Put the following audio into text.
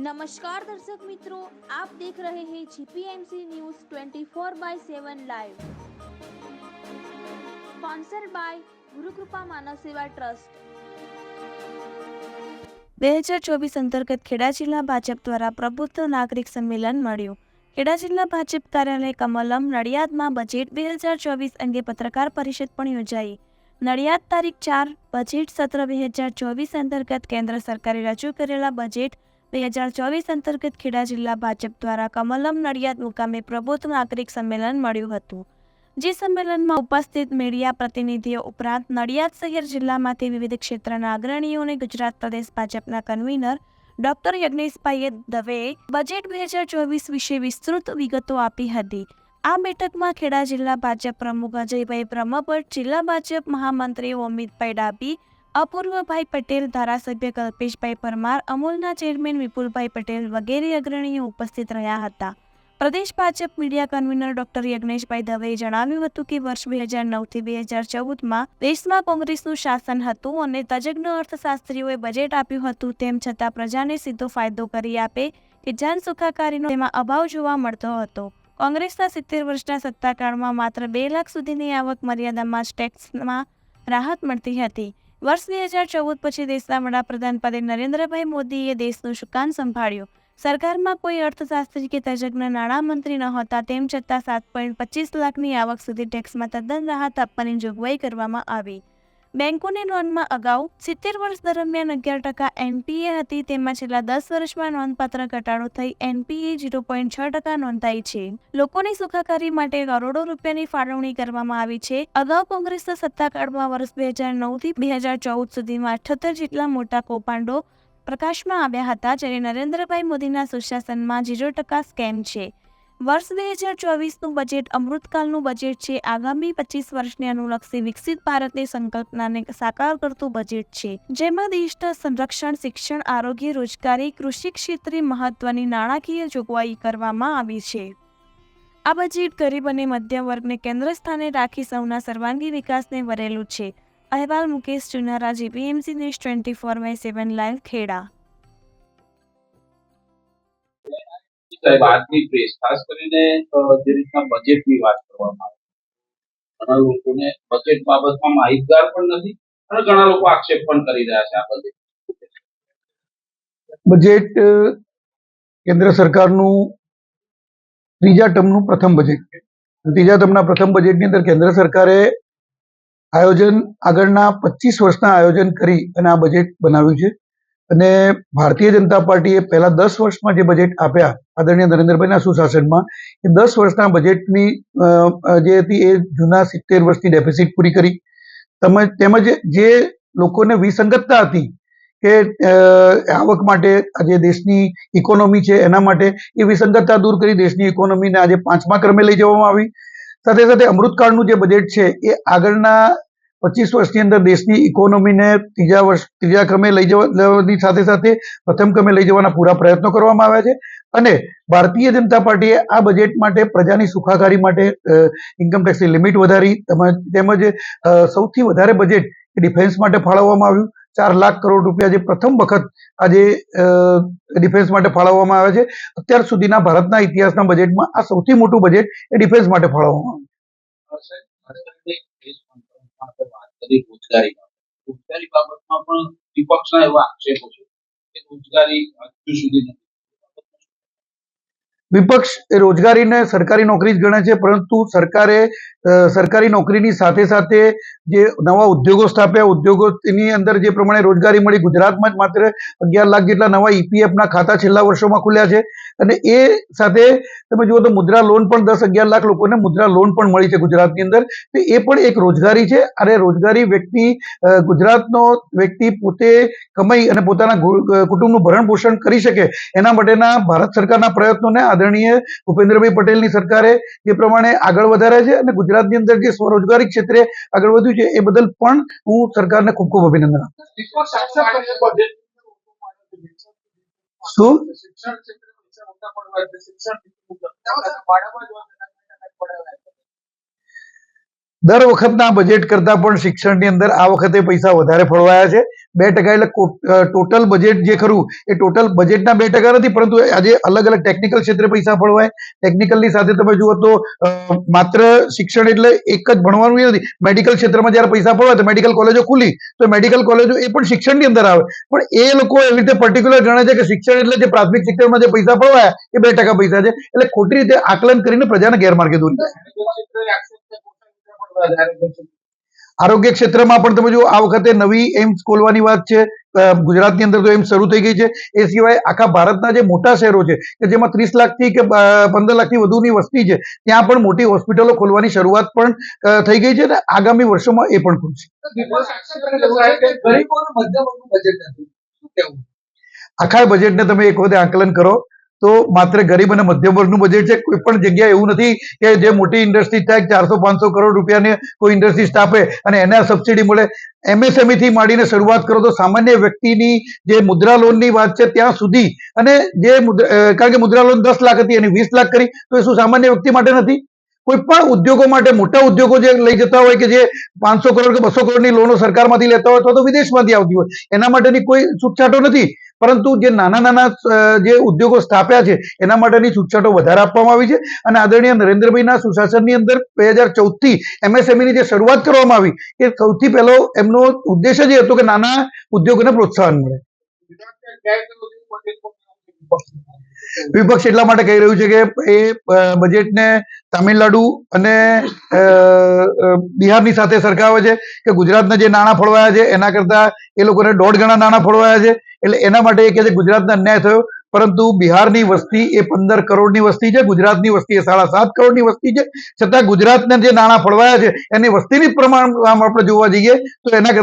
नमस्कार दर्शक मित्रों, आप देख रहे हैं जीपीएमसी news 24/7 live, sponsored by Gurukripa मानव सेवा ट्रस्ट। 2024 અંતર્ગત ખેડા જિલ્લા ભાજપ દ્વારા પ્રબુદ્ધ નાગરિક સંમેલન મળ્યું। ખેડા જિલ્લા ભાજપ કાર્યાલય કમલમ નડિયાદમાં બજેટ 2024 અંગે પત્રકાર પરિષદ પણ યોજાઈ। નડિયાદ તારીખ 4 બજેટ સત્ર 2024 અંતર્ગત કેન્દ્ર સરકારે રજૂ કરેલા બજેટ 2024 અંતર્ગત ખેડા જિલ્લા ભાજપ દ્વારા કમલમ નડિયાદ મુકામે પ્રબુદ્ધ નાગરિક સંમેલન મળ્યું હતું। જે સંમેલનમાં ઉપસ્થિત મીડિયા પ્રતિનિધિઓ ઉપરાંત નડિયાદ શહેર જિલ્લામાંથી વિવિધ ક્ષેત્રના અગ્રણીઓને ગુજરાત પ્રદેશ ભાજપના કન્વીનર ડોક્ટર યજ્ઞેશભાઈ દવેએ બજેટ 2024 વિશે વિસ્તૃત વિગતો આપી હતી। આ બેઠકમાં ખેડા જિલ્લા ભાજપ પ્રમુખ અજયભાઈ બ્રહ્મભટ્ટ, જિલ્લા ભાજપ મહામંત્રી અમિતભાઈ ડાભી, અપૂર્વભાઈ પટેલ, ધારાસભ્ય કલ્પેશભાઈ પરમાર, અમૂલના ચેરમેન વિપુલભાઈ પટેલ વગેરે અગ્રણીઓ ઉપસ્થિત રહ્યા હતા। પ્રદેશ ભાજપ મીડિયા કન્વીનર ડોક્ટર યજ્ઞેશભાઈ દવેએ જણાવ્યું હતું કે વર્ષ 2009 થી 2014માં દેશમાં કોંગ્રેસનું શાસન હતું અને તજજ્ઞ અર્થશાસ્ત્રીઓએ બજેટ આપ્યું હતું, તેમ છતાં પ્રજાને સીધો ફાયદો કરી આપે કે જન સુખાકારીનો તેમાં અભાવ જોવા મળતો હતો। કોંગ્રેસના 70 વર્ષના સત્તાકાળમાં માત્ર 2 લાખ સુધીની આવક મર્યાદામાં જ ટેક્સમાં રાહત મળતી હતી। વર્ષ 2014 પછી દેશના વડાપ્રધાન પદે નરેન્દ્રભાઈ મોદીએ દેશનું સુકાન સંભાળ્યું। સરકારમાં કોઈ અર્થશાસ્ત્રી કે તજજ્ઞ નાણામંત્રી નહોતા, તેમ છતાં 7.25 લાખની આવક સુધી ટેક્સમાં તદ્દન રાહત આપવાની જોગવાઈ કરવામાં આવી। બેંકોની લોનમાં અગાઉ 70 વર્ષ દરમિયાન 11% એનપીએ હતી, તેમાં છેલ્લા 10 વર્ષમાં નોંધપાત્ર ઘટાડો થઈ એનપીએ 0.6% નોંધાઈ છે। લોકોની સુખાકારી માટે કરોડો રૂપિયાની ફાળવણી કરવામાં આવી છે। અગાઉ કોંગ્રેસના સત્તાકાળમાં વર્ષ 2009 થી 2014 સુધીમાં 78 જેટલા મોટા કૌભાંડો પ્રકાશમાં આવ્યા હતા, જ્યારે નરેન્દ્રભાઈ મોદીના સુશાસનમાં 0% સ્કેમ છે। વર્ષ 2024નું બજેટ અમૃતકાળનું બજેટ છે। આગામી 25 વર્ષને અનુલક્ષી વિકસિત ભારતની સંકલ્પનાને સાકાર કરતું બજેટ છે, જેમાં દેશના સંરક્ષણ, શિક્ષણ, આરોગ્ય, રોજગારી, કૃષિ ક્ષેત્રે મહત્વની નાણાકીય જોગવાઈ કરવામાં આવી છે। આ બજેટ ગરીબ અને મધ્યમ વર્ગને કેન્દ્ર સ્થાને રાખી સૌના સર્વાંગી વિકાસને વરેલું છે। અહેવાલ મુકેશ ચુનારા, જીપીએમસી ન્યૂઝ 24/7 લાઈવ, ખેડા। સાહેબ, આજની પ્રેસ ખાસ કરીને જે રીતના બજેટની વાત કરવામાં આવે, ઘણા લોકોને બજેટ બાબતમાં માહિતગાર પણ નથી અને ઘણા લોકો આક્ષેપ પણ કરી રહ્યા છે। આ બજેટ કેન્દ્ર સરકારનું ત્રીજા ટર્મનું પ્રથમ બજેટ છે। ત્રીજા ટર્મના પ્રથમ બજેટની અંદર કેન્દ્ર સરકારે આગળના 25 વર્ષના આયોજન કરી અને આ બજેટ બનાવ્યું છે। અને ભારતીય જનતા પાર્ટીએ પહેલા 10 વર્ષમાં જે બજેટ આપ્યા આદરણીય નરેન્દ્રભાઈના સુશાસનમાં, એ 10 વર્ષના બજેટની જે હતી એ જૂના 70 વર્ષની ડેફિસિટ પૂરી કરી। તેમજ જે લોકોને વિસંગતતા હતી કે આવક માટે આજે દેશની ઇકોનોમી છે એના માટે એ વિસંગતતા દૂર કરી દેશની ઇકોનોમીને આજે 5મા ક્રમે લઈ જવામાં આવી। સાથે સાથે અમૃતકાળનું જે બજેટ છે એ આગળના 25 વર્ષની અંદર દેશની ઇકોનોમીને ત્રીજા ક્રમે લઈ જવાની સાથે સાથે પ્રથમ ક્રમે લઈ જવાના પૂરા પ્રયત્નો કરવામાં આવ્યા છે। અને ભારતીય જનતા પાર્ટીએ આ બજેટ માટે પ્રજાની સુખાકારી માટે ઇન્કમ ટેક્સની લિમિટ વધારી, તેમજ સૌથી વધારે બજેટ ડિફેન્સ માટે ફાળવવામાં આવ્યું। 4 લાખ કરોડ રૂપિયા જે પ્રથમ વખત આજે ડિફેન્સ માટે ફાળવવામાં આવ્યા છે। અત્યાર સુધીના ભારતના ઇતિહાસના બજેટમાં આ સૌથી મોટું બજેટ એ ડિફેન્સ માટે ફાળવવામાં રોજગારી બાબતમાં પણ વિપક્ષના એવા આક્ષેપો છે કે રોજગારી હજુ સુધી નથી। વિપક્ષ એ રોજગારીને સરકારી નોકરી જ ગણે છે, પરંતુ સરકારે સરકારી નોકરીની સાથે સાથે જે નવા ઉદ્યોગો સ્થાપ્યા, ઉદ્યોગોની અંદર જે પ્રમાણે રોજગારી મળી, ગુજરાતમાં જ માત્ર 11 લાખ જેટલા નવા ઈપીએફના ખાતા છેલ્લા વર્ષોમાં ખુલ્યા છે। અને એ સાથે તમે જુઓ તો મુદ્રા લોન પણ 10-11 લાખ લોકોને મુદ્રા લોન પણ મળી છે ગુજરાતની અંદર। તો એ પણ એક રોજગારી છે। અને રોજગારી ગુજરાતનો વ્યક્તિ પોતે કમાઈ અને પોતાના કુટુંબનું ભરણ પોષણ કરી શકે એના માટેના ભારત સરકારના પ્રયત્નોને આદરણીય ભૂપેન્દ્રભાઈ પટેલની સરકારે જે પ્રમાણે આગળ વધાર્યા છે અને ગુજરાતની અંદર જે સ્વરોજગારી ક્ષેત્રે આગળ વધ્યું છે એ બદલ પણ હું સરકારને ખૂબ ખૂબ અભિનંદન આપું છું। દર વખતના બજેટ કરતા પણ શિક્ષણની અંદર આ વખતે પૈસા વધારે ફળવાયા છે। 2% એટલે ટોટલ બજેટ જે ખરું એ ટોટલ બજેટના 2% નથી, પરંતુ આજે અલગ અલગ ટેકનિકલ ક્ષેત્રે પૈસા ફળવાય. ટેકનિકલની સાથે તમે જુઓ તો માત્ર શિક્ષણ એટલે એક જ ભણવાનું નથી. મેડિકલ ક્ષેત્રમાં જ્યારે પૈસા ફળવાય તો મેડિકલ કોલેજો ખુલી, તો મેડિકલ કોલેજો એ પણ શિક્ષણની અંદર આવે. પણ એ લોકો એવી રીતે પર્ટિક્યુલર ગણે છે કે શિક્ષણ એટલે જે પ્રાથમિક શિક્ષણમાં જે પૈસા ફળવાયા એ 2% પૈસા છે, એટલે ખોટી રીતે આકલન કરીને પ્રજાને ગેરમાર્ગે દોરી જાય. આરોગ્ય ક્ષેત્રમાં પણ તમે જુઓ આ વખતે નવી એમ્સ ખોલવાની વાત છે. ગુજરાતની અંદર તો એમ્સ શરૂ થઈ ગઈ છે. એ સિવાય આખા ભારતના જે મોટા શહેરો છે કે જેમાં 30 લાખથી કે 15 લાખથી વધુની વસ્તી છે, ત્યાં પણ મોટી હોસ્પિટલો ખોલવાની શરૂઆત પણ થઈ ગઈ છે અને આગામી વર્ષોમાં એ પણ ખુલશે. આખા બજેટને તમે એક વખતે આકલન કરો તો માત્ર ગરીબ અને મધ્યમ વર્ગનું બજેટ છે. કોઈ પણ જગ્યાએ એવું નથી કે જે મોટી ઇન્ડસ્ટ્રી થાય 400-500 કરોડ રૂપિયાની કોઈ ઇન્ડસ્ટ્રી સ્થાપે અને એને સબસિડી મળે. MSME થી માંડીને શરૂઆત કરો તો સામાન્ય વ્યક્તિની જે મુદ્રા લોનની વાત છે ત્યાં સુધી, અને જે કારણ કે મુદ્રા લોન 10 લાખ હતી એની 20 લાખ કરી, તો એ શું સામાન્ય વ્યક્તિ માટે નથી? કોઈ પણ ઉદ્યોગો માટે, મોટા ઉદ્યોગો જે લઈ જતા હોય કે જે 500 કરોડ કે 200 કરોડની લોનો સરકારમાંથી લેતા હોય અથવા તો વિદેશમાંથી આવતી હોય, એના માટેની કોઈ છૂટછાટો નથી. પરંતુ જે નાના જે ઉદ્યોગો સ્થાપ્યા છે એના માટેની છૂટછાટો વધારે આપવામાં આવી છે. અને આદરણીય નરેન્દ્રભાઈના સુશાસનની અંદર 2014 થી MSME ની જે શરૂઆત કરવામાં આવી એ સૌથી પહેલો એમનો ઉદ્દેશ જ એ હતો કે નાના ઉદ્યોગોને પ્રોત્સાહન મળે. વિપક્ષ એટલા માટે કહી રહ્યું છે કે એ બજેટને તામિલનાડુ અને બિહારની સાથે સરખાવે છે કે ગુજરાતના જે નાણાં ફળવાયા છે એના કરતા એ લોકોને 1.5 ગણા નાણાં ફળવાયા છે. એટલે એના માટે એ કહે છે ગુજરાતને અન્યાય થયો. પરંતુ બિહારની વસ્તી એ 15 કરોડની વસ્તી છે, ગુજરાતની વસ્તી એ 7.5 કરોડની વસ્તી છે. છતાં ગુજરાતને જે નાણાં ફળવાયા છે એની વસ્તીની પ્રમાણ આપણે જોવા જઈએ તો એના